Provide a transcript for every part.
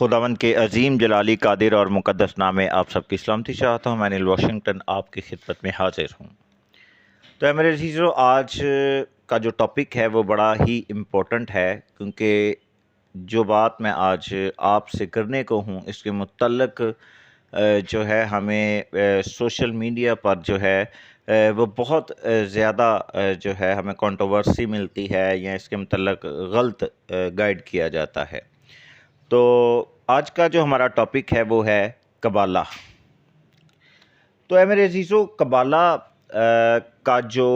خداوند کے عظیم جلالی قادر اور مقدس نام میں آپ سب کی سلامتی چاہتا ہوں۔ میں نیل واشنگٹن آپ کی خدمت میں حاضر ہوں۔ تو اے میرے عزیزو، آج کا جو ٹاپک ہے وہ بڑا ہی امپورٹنٹ ہے، کیونکہ جو بات میں آج آپ سے کرنے کو ہوں اس کے متعلق جو ہے ہمیں سوشل میڈیا پر جو ہے وہ بہت زیادہ جو ہے ہمیں کنٹروورسی ملتی ہے، یا اس کے متعلق غلط گائیڈ کیا جاتا ہے۔ تو آج کا جو ہمارا ٹاپک ہے وہ ہے قبالہ۔ تو اے میرے عزیزو، قبالہ کا جو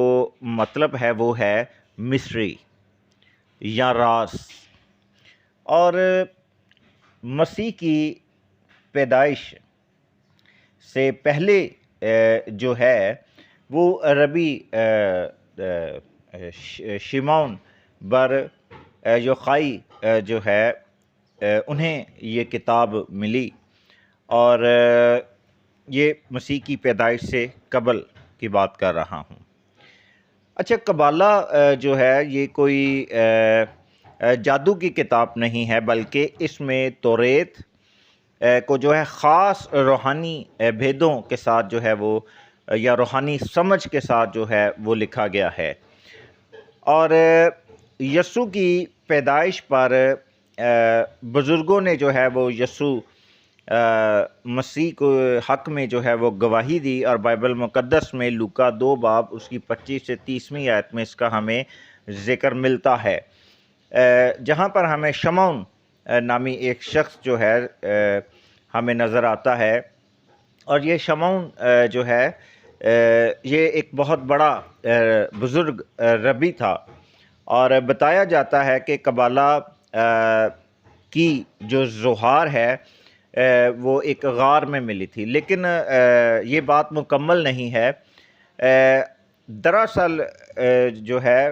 مطلب ہے وہ ہے مسٹری یا راز، اور مسیح کی پیدائش سے پہلے جو ہے وہ ربی شمعون بر یوخائی جو ہے انہیں یہ کتاب ملی، اور یہ مسیح کی پیدائش سے قبل کی بات کر رہا ہوں۔ اچھا، قبالہ جو ہے یہ کوئی جادو کی کتاب نہیں ہے، بلکہ اس میں توریت کو جو ہے خاص روحانی بھیدوں کے ساتھ جو ہے وہ، یا روحانی سمجھ کے ساتھ جو ہے وہ لکھا گیا ہے، اور یسوع کی پیدائش پر بزرگوں نے جو ہے وہ یسوع مسیح کو حق میں جو ہے وہ گواہی دی، اور بائبل مقدس میں لوکا 2 باب اس کی 25 سے 30ویں آیت میں اس کا ہمیں ذکر ملتا ہے، جہاں پر ہمیں شمعون نامی ایک شخص جو ہے ہمیں نظر آتا ہے، اور یہ شمعون جو ہے یہ ایک بہت بڑا بزرگ ربی تھا، اور بتایا جاتا ہے کہ قبالہ کی جو ظہار ہے وہ ایک غار میں ملی تھی، لیکن یہ بات مکمل نہیں ہے۔ دراصل جو ہے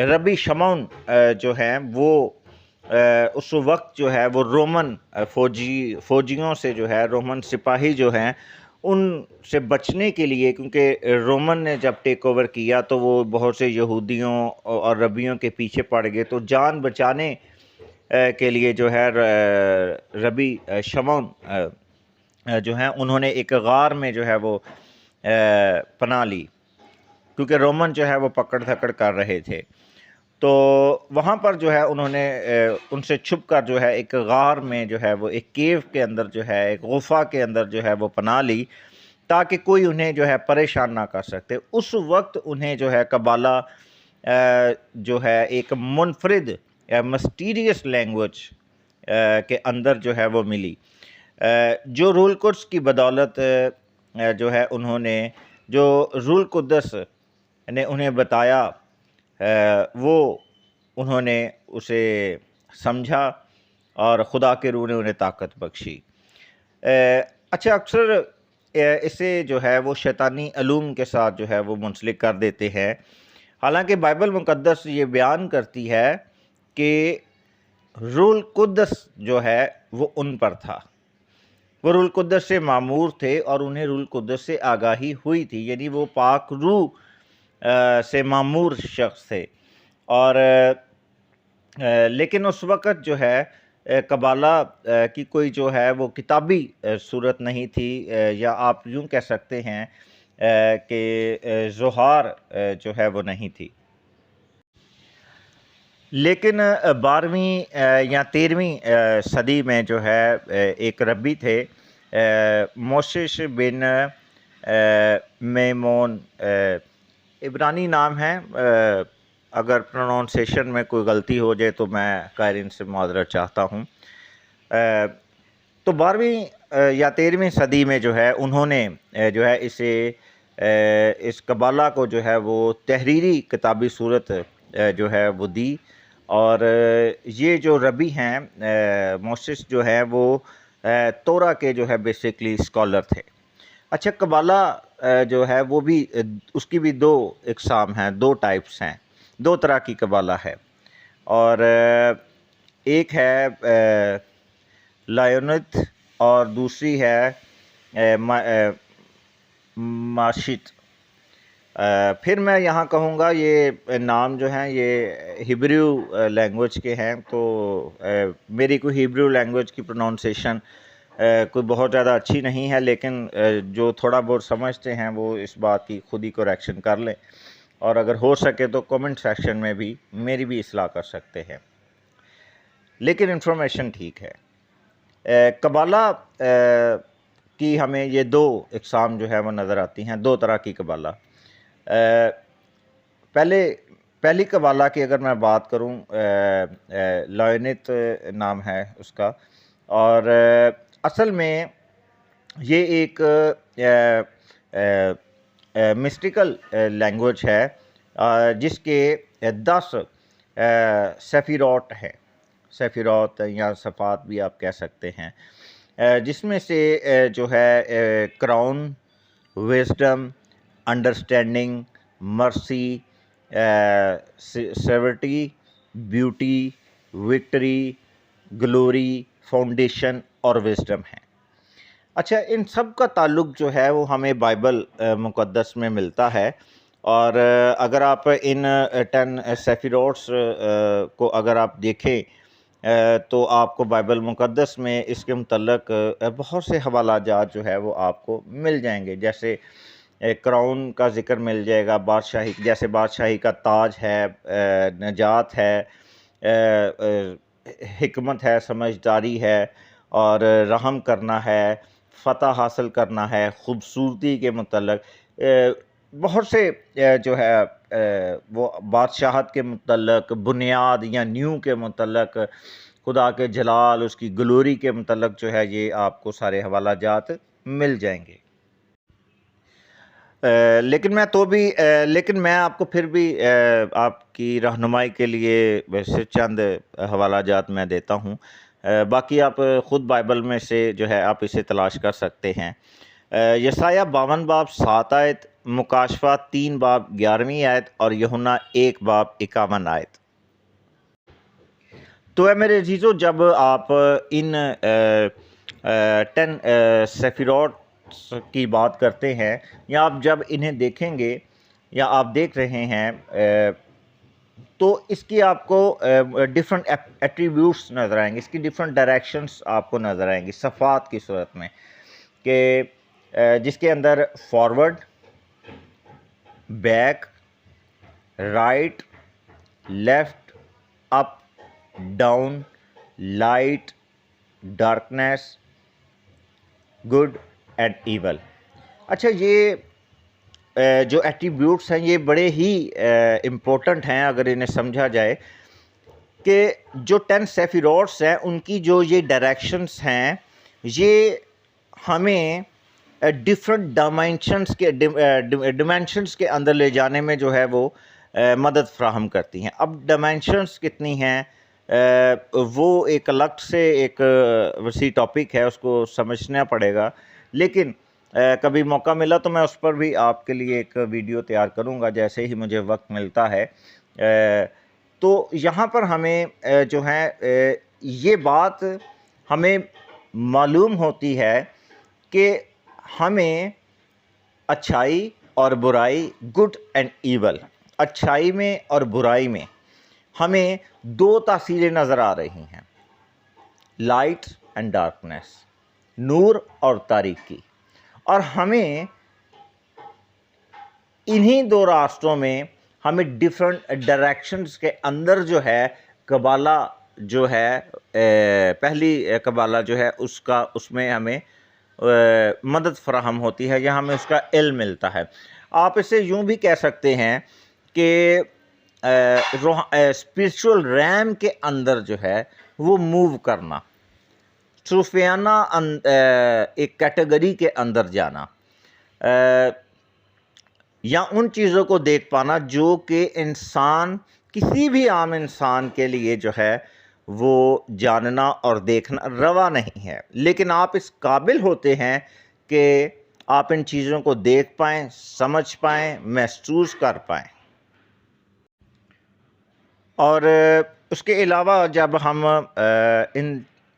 ربی شمعون جو ہیں وہ اس وقت جو ہے وہ رومن فوجیوں سے جو ہے، رومن سپاہی جو ہیں ان سے بچنے کے لیے، کیونکہ رومن نے جب ٹیک اوور کیا تو وہ بہت سے یہودیوں اور ربیوں کے پیچھے پڑ گئے، تو جان بچانے کے لیے جو ہے ربی شمعون جو ہیں انہوں نے ایک غار میں جو ہے وہ پناہ لی، کیونکہ رومن جو ہے وہ پکڑ دھکڑ کر رہے تھے۔ تو وہاں پر جو ہے انہوں نے ان سے چھپ کر جو ہے ایک غار میں جو ہے وہ ایک کیو کے اندر جو ہے، ایک غفا کے اندر جو ہے وہ پناہ لی، تاکہ کوئی انہیں جو ہے پریشان نہ کر سکتے۔ اس وقت انہیں جو ہے قبالہ جو ہے ایک منفرد مسٹیریس لینگویج کے اندر جو ہے وہ ملی، جو روح القدس کی بدولت جو ہے انہوں نے، جو روح القدس نے انہیں بتایا وہ انہوں نے اسے سمجھا، اور خدا کے روح نے انہیں طاقت بخشی۔ اچھا، اکثر اسے جو ہے وہ شیطانی علوم کے ساتھ جو ہے وہ منسلک کر دیتے ہیں، حالانکہ بائبل مقدس یہ بیان کرتی ہے کہ روح القدس جو ہے وہ ان پر تھا، وہ روح القدس سے معمور تھے، اور انہیں روح القدس سے آگاہی ہوئی تھی، یعنی وہ پاک روح سے معمور شخص تھے، اور لیکن اس وقت جو ہے قبالہ کی کوئی جو ہے وہ کتابی صورت نہیں تھی، یا آپ یوں کہہ سکتے ہیں کہ ظہار جو ہے وہ نہیں تھی۔ لیکن 12ویں یا 13ویں صدی میں جو ہے ایک ربی تھے، موسیس بن میمون، عبرانی نام ہے، اگر پروننسیشن میں کوئی غلطی ہو جائے تو میں قائرین سے معذرت چاہتا ہوں۔ تو 12ویں یا 13ویں صدی میں جو ہے انہوں نے جو ہے اس قبالہ کو جو ہے وہ تحریری کتابی صورت جو ہے وہ دی، اور یہ جو ربی ہیں موسیس جو ہے وہ تورا کے جو ہے بیسیکلی اسکالر تھے۔ اچھا، قبالہ جو ہے وہ بھی، اس کی بھی 2 اقسام ہیں، 2 ٹائپس ہیں، 2 طرح کی قبالہ ہے، اور ایک ہے لائونت اور دوسری ہے ماشت۔ پھر میں یہاں کہوں گا یہ نام جو ہیں یہ ہیبریو لینگویج کے ہیں، تو میری کوئی ہیبریو لینگویج کی پروننسیشن کوئی بہت زیادہ اچھی نہیں ہے، لیکن جو تھوڑا بہت سمجھتے ہیں وہ اس بات کی خود ہی کریکشن کر لیں، اور اگر ہو سکے تو کمنٹ سیکشن میں بھی میری بھی اصلاح کر سکتے ہیں، لیکن انفارمیشن ٹھیک ہے۔ قبالہ کی ہمیں یہ دو اقسام جو ہے وہ نظر آتی ہیں، دو طرح کی قبالہ۔ پہلی قبالہ کی اگر میں بات کروں، لائنت نام ہے اس کا، اور اصل میں یہ ایک مسٹیکل لینگویج ہے جس کے 10 سفیرات ہیں، سفیرات یا صفات بھی آپ کہہ سکتے ہیں، جس میں سے جو ہے کراؤن، وزڈم، انڈرسٹینڈنگ، مرسی، سیورٹی، بیوٹی، وکٹری، گلوری، فاؤنڈیشن اور وزڈم ہیں۔ اچھا، ان سب کا تعلق جو ہے وہ ہمیں بائبل مقدس میں ملتا ہے، اور اگر آپ ان 10 سیفیروٹس کو اگر آپ دیکھیں تو آپ کو بائبل مقدس میں اس کے متعلق بہت سے حوالہ جات جو ہے وہ آپ کو مل جائیں گے، جیسے کراؤن کا ذکر مل جائے گا، بادشاہی، جیسے بادشاہی کا تاج ہے، نجات ہے، حکمت ہے، سمجھداری ہے، اور رحم کرنا ہے، فتح حاصل کرنا ہے، خوبصورتی کے متعلق بہت سے جو ہے وہ بادشاہت کے متعلق، بنیاد یا نیو کے متعلق، خدا کے جلال، اس کی گلوری کے متعلق جو ہے یہ آپ کو سارے حوالہ جات مل جائیں گے۔ لیکن میں آپ کو پھر بھی آپ کی رہنمائی کے لیے ویسے چند حوالہ جات میں دیتا ہوں، باقی آپ خود بائبل میں سے جو ہے آپ اسے تلاش کر سکتے ہیں۔ یسایہ 52 باب 7 آیت، مکاشفہ 3 باب 11ویں آیت، اور یوحنا 1 باب 51 آیت۔ تو اے میرے عزیزو، جب آپ ان 10 سفیرات کی بات کرتے ہیں، یا آپ جب انہیں دیکھیں گے یا آپ دیکھ رہے ہیں، تو اس کی آپ کو ڈیفرنٹ ایٹریبیوٹس نظر آئیں گے، اس کی ڈیفرنٹ ڈائریکشنس آپ کو نظر آئیں گی صفات کی صورت میں، کہ جس کے اندر forward, back, right, left, up, down, light, darkness, good and evil. اچھا، یہ جو ایٹریبیوٹس ہیں یہ بڑے ہی امپورٹنٹ ہیں اگر انہیں سمجھا جائے، کہ جو 10 سیفیروٹس ہیں ان کی جو یہ ڈائریکشنس ہیں یہ ہمیں ڈیفرنٹ ڈیمینشنس کے اندر لے جانے میں جو ہے وہ مدد فراہم کرتی ہیں۔ اب ڈیمینشنس کتنی ہیں وہ ایک الگ سے ایک وسیع ٹاپک ہے، اس کو سمجھنا پڑے گا، لیکن کبھی موقع ملا تو میں اس پر بھی آپ کے لیے ایک ویڈیو تیار کروں گا جیسے ہی مجھے وقت ملتا ہے۔ تو یہاں پر ہمیں جو ہے یہ بات ہمیں معلوم ہوتی ہے کہ ہمیں اچھائی اور برائی، گڈ اینڈ ایول، اچھائی میں اور برائی میں ہمیں دو تاثیریں نظر آ رہی ہیں، لائٹ اینڈ ڈارکنیس، نور اور تاریکی، اور ہمیں انہی دو راستوں میں ہمیں ڈیفرنٹ ڈائریکشنز کے اندر جو ہے قبالہ جو ہے پہلی قبالہ جو ہے اس میں ہمیں مدد فراہم ہوتی ہے، یا ہمیں اس کا علم ملتا ہے۔ آپ اسے یوں بھی کہہ سکتے ہیں کہ اسپرچول ریم کے اندر جو ہے وہ موو کرنا، صوفیانہ ایک کیٹیگری کے اندر جانا، یا ان چیزوں کو دیکھ پانا جو کہ انسان، کسی بھی عام انسان کے لیے جو ہے وہ جاننا اور دیکھنا روا نہیں ہے، لیکن آپ اس قابل ہوتے ہیں کہ آپ ان چیزوں کو دیکھ پائیں، سمجھ پائیں، محسوس کر پائیں۔ اور اس کے علاوہ جب ہم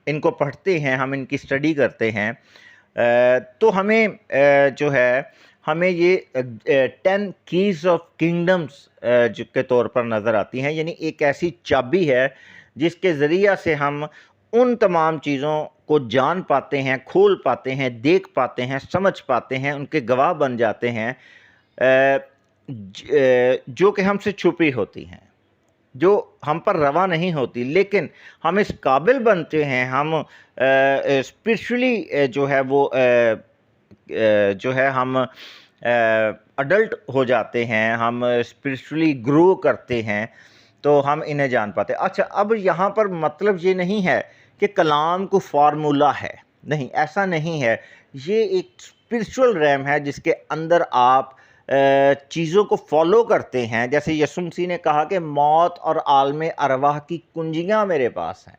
ان کو پڑھتے ہیں، ہم ان کی اسٹڈی کرتے ہیں، تو ہمیں جو ہے ہمیں یہ 10 keys of kingdoms کے طور پر نظر آتی ہیں، یعنی ایک ایسی چابی ہے جس کے ذریعہ سے ہم ان تمام چیزوں کو جان پاتے ہیں، کھول پاتے ہیں، دیکھ پاتے ہیں، سمجھ پاتے ہیں، ان کے گواہ بن جاتے ہیں جو کہ ہم سے چھپی ہوتی ہیں، جو ہم پر روا نہیں ہوتی، لیکن ہم اس قابل بنتے ہیں، ہم اسپرچولی جو ہے وہ جو ہے ہم اڈلٹ ہو جاتے ہیں، ہم اسپرچولی گرو کرتے ہیں تو ہم انہیں جان پاتے ہیں۔ اچھا، اب یہاں پر مطلب یہ نہیں ہے کہ کلام کو فارمولہ ہے، نہیں، ایسا نہیں ہے۔ یہ ایک اسپرچول ریم ہے جس کے اندر آپ چیزوں کو فالو کرتے ہیں، جیسے یسوع مسیح نے کہا کہ موت اور عالم ارواح کی کنجیاں میرے پاس ہیں۔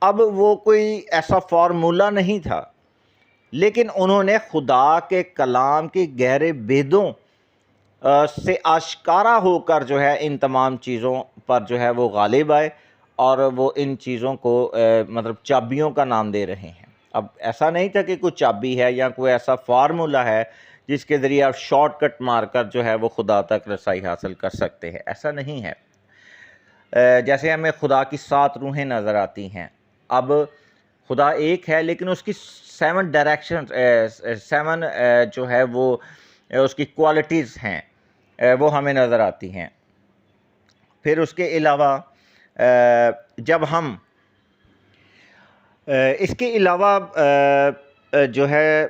اب وہ کوئی ایسا فارمولہ نہیں تھا، لیکن انہوں نے خدا کے کلام کے گہرے بیدوں سے آشکارا ہو کر جو ہے ان تمام چیزوں پر جو ہے وہ غالب آئے، اور وہ ان چیزوں کو مطلب چابیوں کا نام دے رہے ہیں۔ اب ایسا نہیں تھا کہ کوئی چابی ہے یا کوئی ایسا فارمولہ ہے جس کے ذریعے آپ شارٹ کٹ مار کر جو ہے وہ خدا تک رسائی حاصل کر سکتے ہیں، ایسا نہیں ہے۔ جیسے ہمیں خدا کی 7 روحیں نظر آتی ہیں، اب خدا ایک ہے لیکن اس کی 7 ڈائریکشن 7 جو ہے وہ اس کی کوالٹیز ہیں، وہ ہمیں نظر آتی ہیں۔ پھر اس کے علاوہ جب ہم اس کے علاوہ جو ہے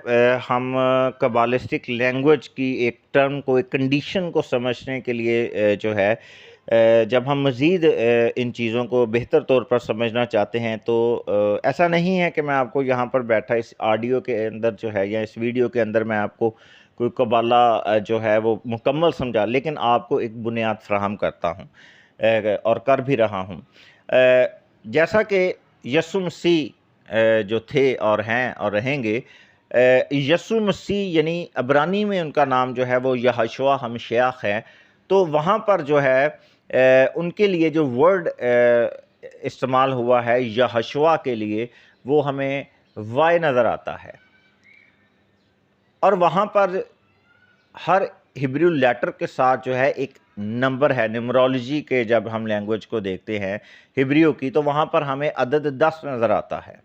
ہم کبالسٹک لینگویج کی ایک ٹرم کو، ایک کنڈیشن کو سمجھنے کے لیے جو ہے جب ہم مزید ان چیزوں کو بہتر طور پر سمجھنا چاہتے ہیں تو ایسا نہیں ہے کہ میں آپ کو یہاں پر بیٹھا اس آڈیو کے اندر جو ہے یا اس ویڈیو کے اندر میں آپ کو کوئی قبالہ جو ہے وہ مکمل سمجھا، لیکن آپ کو ایک بنیاد فراہم کرتا ہوں اور کر بھی رہا ہوں۔ جیسا کہ یسوع مسیح جو تھے اور ہیں اور رہیں گے، یسوع مسیح یعنی عبرانی میں ان کا نام جو ہے وہ یہوشع ہمشیاہ ہے، تو وہاں پر جو ہے ان کے لیے جو ورڈ استعمال ہوا ہے یہوشع کے لیے، وہ ہمیں وائے نظر آتا ہے، اور وہاں پر ہر ہبریو لیٹر کے ساتھ جو ہے ایک نمبر ہے۔ نمرولوجی کے جب ہم لینگویج کو دیکھتے ہیں ہبریو کی، تو وہاں پر ہمیں عدد 10 نظر آتا ہے۔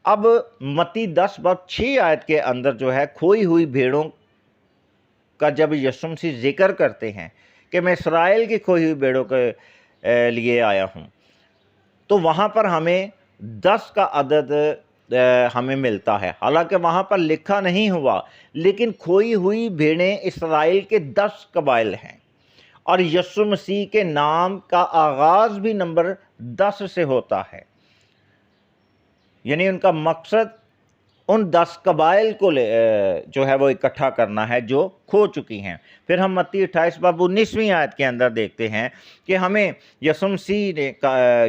اب متی 10 باب 6 آیت کے اندر جو ہے کھوئی ہوئی بھیڑوں کا جب یسوع مسیح ذکر کرتے ہیں کہ میں اسرائیل کی کھوئی ہوئی بھیڑوں کے لیے آیا ہوں، تو وہاں پر ہمیں 10 کا عدد ہمیں ملتا ہے، حالانکہ وہاں پر لکھا نہیں ہوا، لیکن کھوئی ہوئی بھیڑیں اسرائیل کے 10 قبائل ہیں، اور یسوع مسیح کے نام کا آغاز بھی نمبر 10 سے ہوتا ہے، یعنی ان کا مقصد ان 10 قبائل کو جو ہے وہ اکٹھا کرنا ہے جو کھو چکی ہیں۔ پھر ہم متی 28 باب 19ویں آیت کے اندر دیکھتے ہیں کہ ہمیں یسوع مسیح نے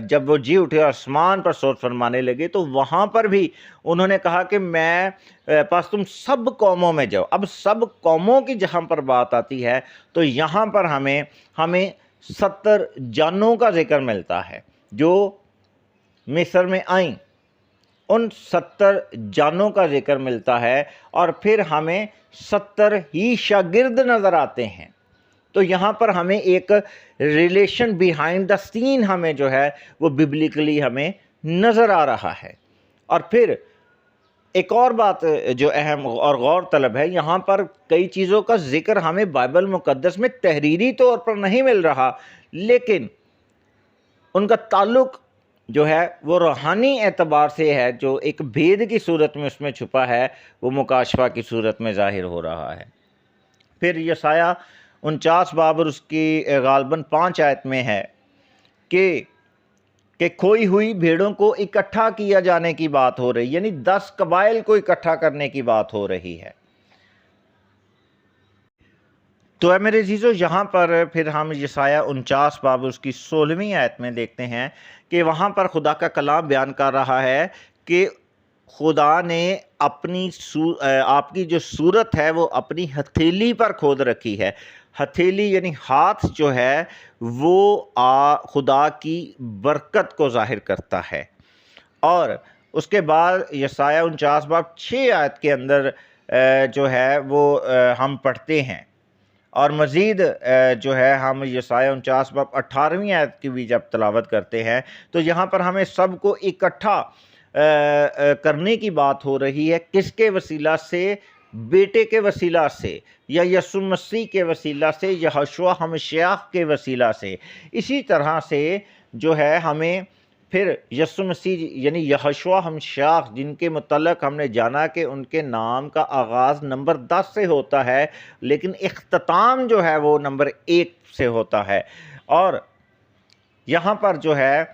جب وہ جی اٹھے اور آسمان پر صعود فرمانے لگے، تو وہاں پر بھی انہوں نے کہا کہ میں پس تم سب قوموں میں جاؤ۔ اب سب قوموں کی جہاں پر بات آتی ہے تو یہاں پر ہمیں 70 جانوں کا ذکر ملتا ہے جو مصر میں آئیں، ان 70 جانوں کا ذکر ملتا ہے، اور پھر ہمیں 70 ہی شاگرد نظر آتے ہیں۔ تو یہاں پر ہمیں ایک ریلیشن بیہائنڈ دا سین ہمیں جو ہے وہ ببلیکلی ہمیں نظر آ رہا ہے۔ اور پھر ایک اور بات جو اہم اور غور طلب ہے، یہاں پر کئی چیزوں کا ذکر ہمیں بائبل مقدس میں تحریری طور پر نہیں مل رہا، لیکن ان کا تعلق جو ہے وہ روحانی اعتبار سے ہے، جو ایک بھید کی صورت میں اس میں چھپا ہے، وہ مکاشفہ کی صورت میں ظاہر ہو رہا ہے۔ پھر یسایہ 49 باب اور اس کی غالباً 5 آیت میں ہے کہ کھوئی ہوئی بھیڑوں کو اکٹھا کیا جانے کی بات ہو رہی، یعنی 10 قبائل کو اکٹھا کرنے کی بات ہو رہی ہے۔ تو اے میرے عزیزو، یہاں پر پھر ہم یسایہ 49 باب اس کی 16ویں آیت میں دیکھتے ہیں کہ وہاں پر خدا کا کلام بیان کر رہا ہے کہ خدا نے آپ کی جو صورت ہے وہ اپنی ہتھیلی پر کھود رکھی ہے۔ ہتھیلی یعنی ہاتھ جو ہے وہ خدا کی برکت کو ظاہر کرتا ہے۔ اور اس کے بعد یسایہ 49 باب 6 آیت کے اندر جو ہے وہ ہم پڑھتے ہیں، اور مزید جو ہے ہم یسایہ 49 باب 18ویں آیت کی بھی جب تلاوت کرتے ہیں تو یہاں پر ہمیں سب کو اکٹھا کرنے کی بات ہو رہی ہے، کس کے وسیلہ سے؟ بیٹے کے وسیلہ سے، یا یسوع مسیح کے وسیلہ سے، یہوشع ہمشیاہ کے وسیلہ سے۔ اسی طرح سے جو ہے ہمیں پھر یسوع مسیح یعنی یہوشع ہمشیاہ، جن کے متعلق ہم نے جانا کہ ان کے نام کا آغاز نمبر 10 سے ہوتا ہے لیکن اختتام جو ہے وہ نمبر 1 سے ہوتا ہے، اور یہاں پر جو ہے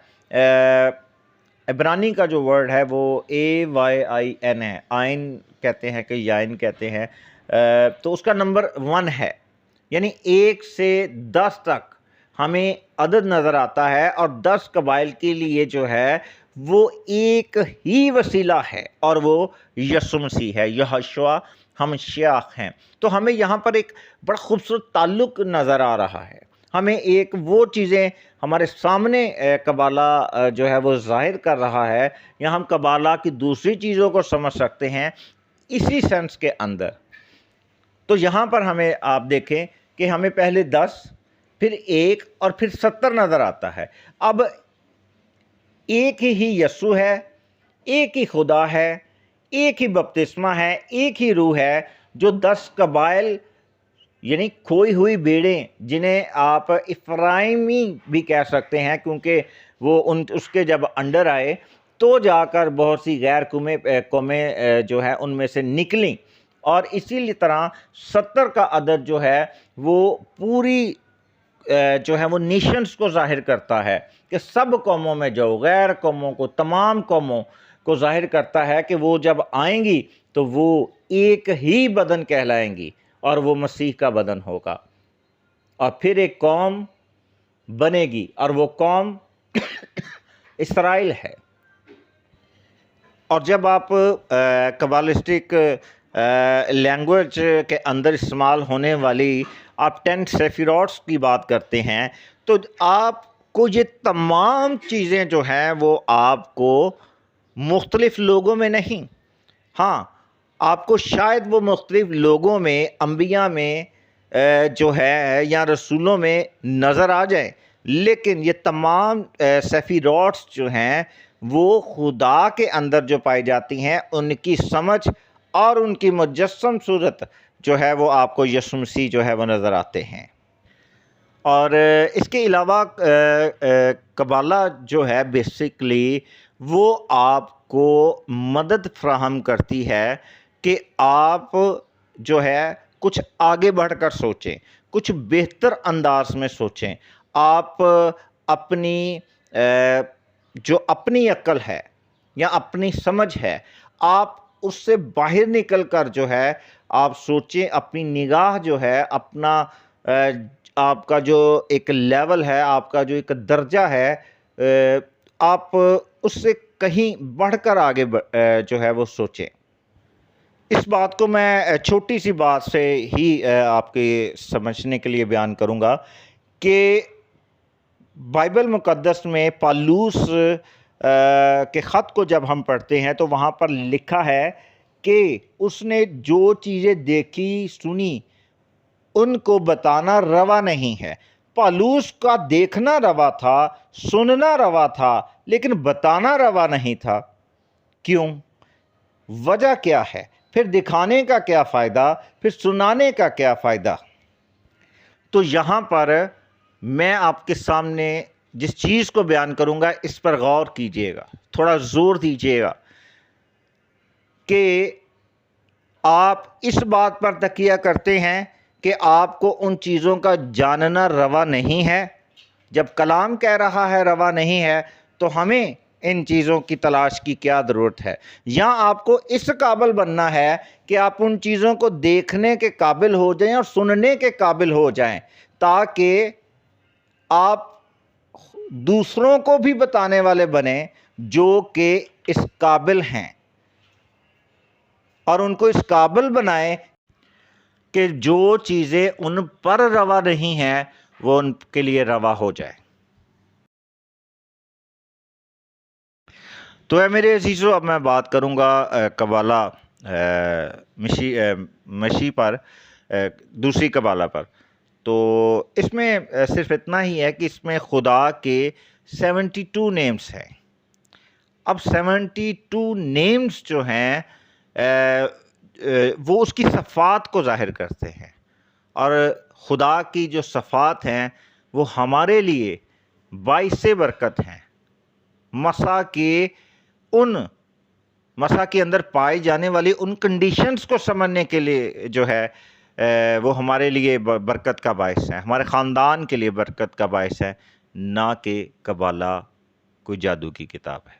عبرانی کا جو ورڈ ہے وہ AYIN ہے، آئین کہتے ہیں کہ یائن کہتے ہیں، تو اس کا نمبر 1 ہے، یعنی 1 سے 10 تک ہمیں عدد نظر آتا ہے، اور 10 قبائل کے لیے جو ہے وہ ایک ہی وسیلہ ہے، اور وہ یسوع مسیح ہے، یہوشع ہمشیاہ ہیں۔ تو ہمیں یہاں پر ایک بڑا خوبصورت تعلق نظر آ رہا ہے، ہمیں ایک وہ چیزیں ہمارے سامنے قبالہ جو ہے وہ ظاہر کر رہا ہے، یا ہم قبالہ کی دوسری چیزوں کو سمجھ سکتے ہیں اسی سینس کے اندر۔ تو یہاں پر ہمیں آپ دیکھیں کہ ہمیں پہلے 10، پھر 1 اور پھر 70 نظر آتا ہے۔ اب ایک ہی یسوع ہے، ایک ہی خدا ہے، ایک ہی بپتسمہ ہے، ایک ہی روح ہے، جو 10 قبائل یعنی کھوئی ہوئی بیڑیں، جنہیں آپ افرائیمی بھی کہہ سکتے ہیں کیونکہ وہ اس کے جب انڈر آئے تو جا کر بہت سی غیر قومیں جو ہے ان میں سے نکلیں، اور اسی طرح 70 کا عدد جو ہے وہ پوری جو ہے وہ نیشنز کو ظاہر کرتا ہے کہ سب قوموں میں جو غیر قوموں کو، تمام قوموں کو ظاہر کرتا ہے کہ وہ جب آئیں گی تو وہ ایک ہی بدن کہلائیں گی، اور وہ مسیح کا بدن ہوگا، اور پھر ایک قوم بنے گی، اور وہ قوم اسرائیل ہے۔ اور جب آپ قبالسٹک لینگویج کے اندر استعمال ہونے والی آپ 10 سیفیروٹس کی بات کرتے ہیں تو آپ کو یہ تمام چیزیں جو ہیں وہ آپ کو مختلف لوگوں میں نہیں، ہاں آپ کو شاید وہ مختلف لوگوں میں، انبیاء میں جو ہے یا رسولوں میں نظر آ جائیں، لیکن یہ تمام سیفیروٹس جو ہیں وہ خدا کے اندر جو پائی جاتی ہیں، ان کی سمجھ اور ان کی مجسم صورت جو ہے وہ آپ کو یسوع مسیح جو ہے وہ نظر آتے ہیں۔ اور اس کے علاوہ قبالہ جو ہے بیسکلی وہ آپ کو مدد فراہم کرتی ہے کہ آپ جو ہے کچھ آگے بڑھ کر سوچیں، کچھ بہتر انداز میں سوچیں، آپ اپنی جو اپنی عقل ہے یا اپنی سمجھ ہے، آپ اس سے باہر نکل کر جو ہے آپ سوچیں، اپنی نگاہ جو ہے، اپنا آپ کا جو ایک لیول ہے، آپ کا جو ایک درجہ ہے، آپ اس سے کہیں بڑھ کر آگے جو ہے وہ سوچیں۔ اس بات کو میں چھوٹی سی بات سے ہی آپ کے سمجھنے کے لیے بیان کروں گا کہ بائبل مقدس میں پالوس کے خط کو جب ہم پڑھتے ہیں تو وہاں پر لکھا ہے کہ اس نے جو چیزیں دیکھی سنی ان کو بتانا روا نہیں ہے۔ پالوس کا دیکھنا روا تھا، سننا روا تھا، لیکن بتانا روا نہیں تھا۔ کیوں؟ وجہ کیا ہے؟ پھر دکھانے کا کیا فائدہ؟ پھر سنانے کا کیا فائدہ؟ تو یہاں پر میں آپ کے سامنے جس چیز کو بیان کروں گا اس پر غور کیجئے گا، تھوڑا زور دیجئے گا کہ آپ اس بات پر تکیہ کرتے ہیں کہ آپ کو ان چیزوں کا جاننا روا نہیں ہے۔ جب کلام کہہ رہا ہے روا نہیں ہے تو ہمیں ان چیزوں کی تلاش کی کیا ضرورت ہے؟ یا آپ کو اس قابل بننا ہے کہ آپ ان چیزوں کو دیکھنے کے قابل ہو جائیں اور سننے کے قابل ہو جائیں تاکہ آپ دوسروں کو بھی بتانے والے بنیں جو کہ اس قابل ہیں، اور ان کو اس قابل بنائیں کہ جو چیزیں ان پر روا نہیں ہیں وہ ان کے لیے روا ہو جائے۔ تو میرے عزیزو، اب میں بات کروں گا قبالہ مشی پر، دوسری کبالہ پر. تو اس میں صرف اتنا ہی ہے کہ اس میں خدا کے 72 نیمز ہیں. اب 72 نیمز جو ہیں وہ اس کی صفات کو ظاہر کرتے ہیں، اور خدا کی جو صفات ہیں وہ ہمارے لیے باعث برکت ہیں. مسیح کے اندر پائی جانے والی ان کنڈیشنز کو سمجھنے کے لیے جو ہے وہ ہمارے لیے برکت کا باعث ہے، ہمارے خاندان کے لیے برکت کا باعث ہے، نہ کہ قبالہ کوئی جادو کی کتاب ہے.